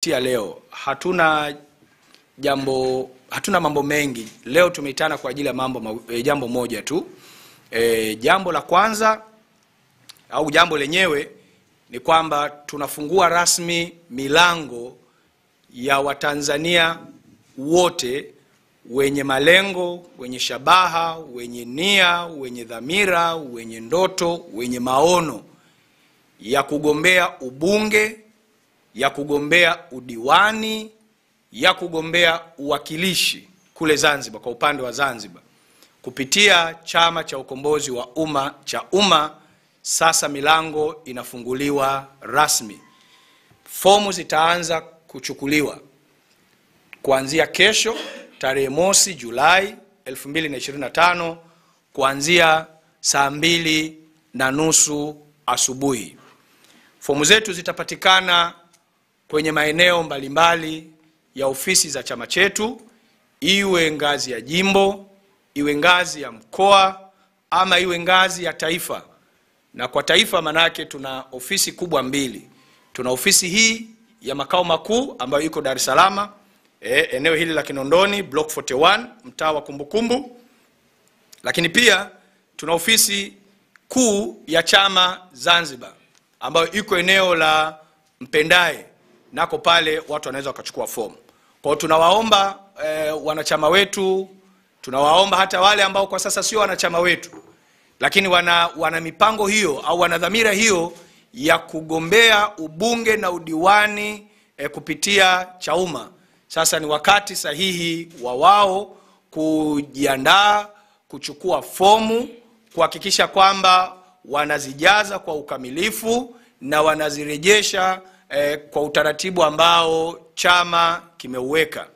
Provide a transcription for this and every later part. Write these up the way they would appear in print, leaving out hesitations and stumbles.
Tia leo hatuna mambo mengi. Leo tumeitana kwa ajili ya jambo moja tu. Jambo la kwanza au jambo lenyewe ni kwamba tunafungua rasmi milango ya Watanzania wote wenye malengo, wenye shabaha, wenye nia, wenye dhamira, wenye ndoto, wenye maono ya kugombea ubunge, ya kugombea udiwani, ya kugombea uwakilishi kule Zanzibar, kwa upande wa Zanzibar, kupitia Chama cha Ukombozi wa Umma cha Umma. Sasa milango inafunguliwa rasmi. Fomu zitaanza kuchukuliwa kuanzia kesho tarehe 1 Julai 2025 kuanzia saa 2:30 asubuhi. Fomu zetu zitapatikana kwenye maeneo mbalimbali ya ofisi za chama chetu, iwe ngazi ya jimbo, iwe ngazi ya mkoa, ama iwe ngazi ya taifa. Na kwa taifa manake tuna ofisi kubwa mbili. Tuna ofisi hii ya makao makuu ambayo iko Dar es Salaam, eneo hili la Kinondoni, block 41, mtaa wa Kumbukumbu. Lakini pia tuna ofisi kuu ya chama Zanzibar ambayo iko eneo la Mpendae, nako pale watu wanaweza wakachukua fomu. Kwa tunawaomba wanachama wetu, tunawaomba hata wale ambao kwa sasa sio wanachama wetu, lakini wana mipango hiyo au wana dhamira hiyo ya kugombea ubunge na udiwani kupitia Chauma. Sasa ni wakati sahihi wa wao kujiandaa, kuchukua fomu, kuhakikisha kwamba wanazijaza kwa ukamilifu na wanazirejesha kwa utaratibu ambao chama kimeuweka.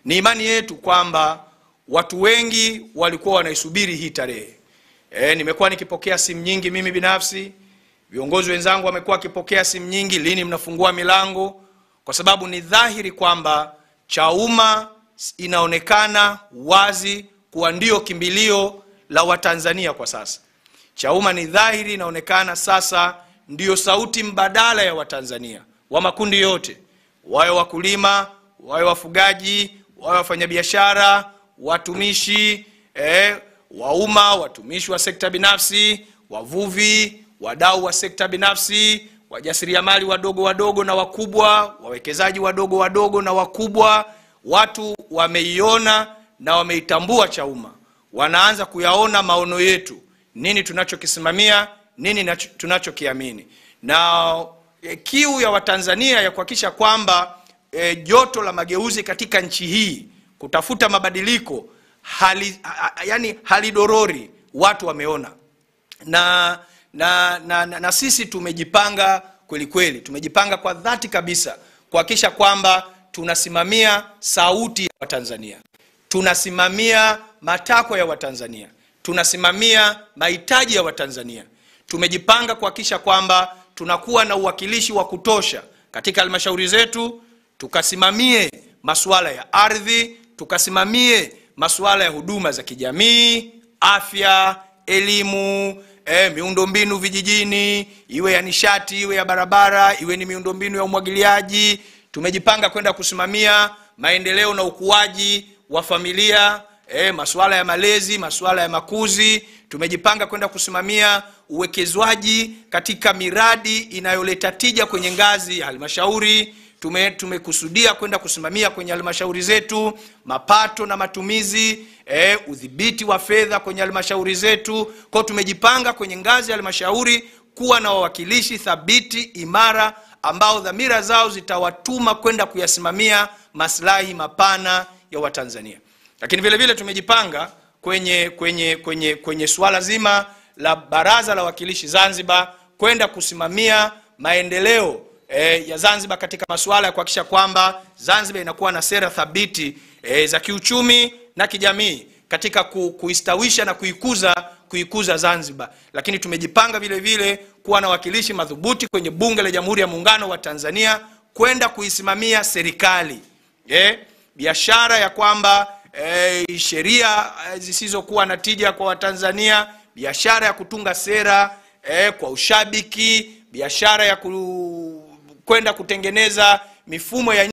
Ni imani yetu kwamba watu wengi walikuwa wanaisubiri hii tarehe. Nimekuwa nikipokea simu nyingi mimi binafsi, viongozi wenzangu wamekuwa wakipokea simu nyingi, lini mnafungua milango? Kwa sababu ni dhahiri kwamba Chauma inaonekana wazi kuwa ndio kimbilio la Watanzania kwa sasa. Chauma ni dhahiri inaonekana sasa ndio sauti mbadala ya Watanzania wa makundi yote, wawe wakulima, wawe wafugaji, wawe wafanyabiashara, watumishi wa umma, watumishi wa sekta binafsi, wavuvi, wadau wa sekta binafsi, wajasiriamali wadogo wadogo na wakubwa, wawekezaji wadogo wadogo na wakubwa. Watu wameiona na wameitambua Chauma, wanaanza kuyaona maono yetu, nini tunachokisimamia, nini tunachokiamini. Na kiu ya Watanzania ya kuhakikisha kwamba joto la mageuzi katika nchi hii, kutafuta mabadiliko, halidorori, watu wameona. Na sisi tumejipanga kweli kweli, tumejipanga kwa dhati kabisa kuhakikisha kwamba tunasimamia sauti ya Watanzania, tunasimamia matakwa ya Watanzania, tunasimamia mahitaji ya Watanzania. Tumejipanga kuhakikisha kwamba tunakuwa na uwakilishi wa kutosha katika halmashauri zetu, tukasimamie masuala ya ardhi, tukasimamie masuala ya huduma za kijamii, afya, elimu, miundombinu vijijini, iwe ya nishati, iwe ya barabara, iwe ni miundombinu ya umwagiliaji. Tumejipanga kwenda kusimamia maendeleo na ukuaji wa familia, masuala ya malezi, masuala ya makuzi. Tumejipanga kwenda kusimamia uwekezwaji katika miradi inayoleta tija kwenye ngazi ya halmashauri. Tumekusudia kwenda kusimamia kwenye halmashauri zetu mapato na matumizi, udhibiti wa fedha kwenye halmashauri zetu. Kwa tumejipanga kwenye ngazi ya halmashauri kuwa na wawakilishi thabiti, imara, ambao dhamira zao zitawatuma kwenda kuyasimamia maslahi ya Watanzania. Lakini vile vile tumejipanga kwenye suala zima la Baraza la Wawakilishi Zanzibar kwenda kusimamia maendeleo ya Zanzibar katika masuala ya kuhakikisha kwamba Zanzibar inakuwa na sera thabiti za kiuchumi na kijamii katika kuistawisha na kuikuza Zanzibar. Lakini tumejipanga vile vile kuwa na wakilishi madhubuti kwenye Bunge la Jamhuri ya Muungano wa Tanzania kwenda kuisimamia serikali, biashara ya kwamba sheria zisizokuwa na tija kwa Watanzania, biashara ya kutunga sera kwa ushabiki, biashara ya kwenda kutengeneza mifumo ya